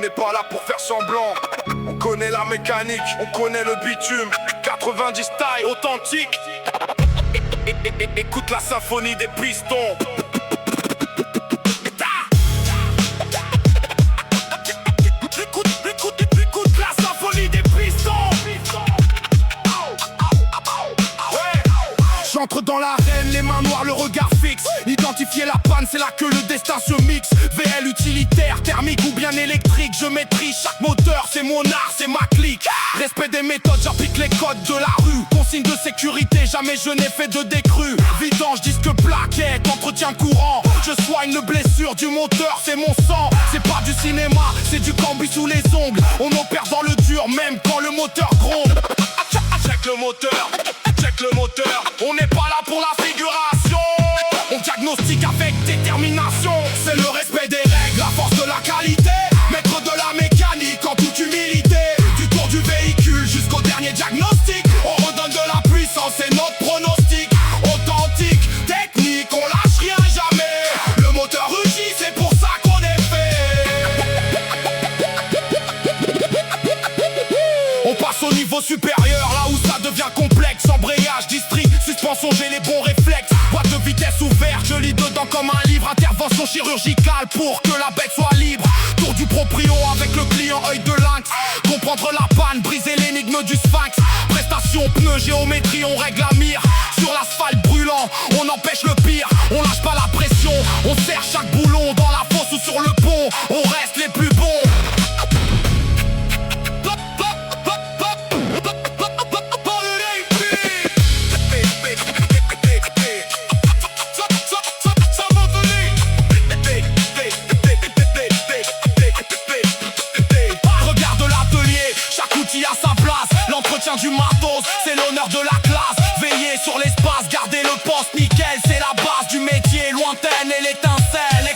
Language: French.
n'est pas là pour faire semblant. On connaît la mécanique, on connaît le bitume. 90 style authentique. Écoute la symphonie des pistons. Écoute la symphonie des pistons. J'entre dans l'arène, les mains noires, le regard fixe. Identifier la panne, c'est là que le destin se mixe. VL utilitaire, thermique ou bien électrique. Je maîtrise chaque moteur, c'est mon art, c'est ma clique. Respect des méthodes, j'applique les codes de la rue. Consigne de sécurité, jamais je n'ai fait de décrue. Vidange, disque plaquette, entretien courant. Je soigne le blessure du moteur, c'est mon sang. C'est pas du cinéma, c'est du cambi sous les ongles. On opère dans le dur, même quand le moteur gronde. Check le moteur, check le moteur. On n'est pas là pour la figuration. On diagnostique avec détermination. C'est le respect des règles, la force de la qualité. Maître de la mécanique en toute humilité. Du tour du véhicule jusqu'au dernier diagnostic. On redonne de la puissance, c'est notre pronostic. Authentique, technique, on lâche rien jamais. Le moteur rugit, c'est pour ça qu'on est fait. On passe au niveau supérieur, là où ça devient complexe. Embrayage, district, suspension, j'ai les bons réflexes. Boîte de vitesse ouverte, je lis dedans comme un livre. Intervention chirurgicale pour que la bête soit libre. Tour du proprio avec le client, œil de lynx. Comprendre la panne, briser l'énigme du sphinx. Prestation, pneus, géométrie, on règle la mire. Sur l'asphalte brûlant, on empêche le pire. On lâche pas la pression, on serre chaque boulon. Dans la fosse ou sur le pont, on reste les plus bons. À sa place, l'entretien du matos, c'est l'honneur de la classe. Veiller sur l'espace, garder le poste nickel, c'est la base du métier. Lointaine et l'étincelle,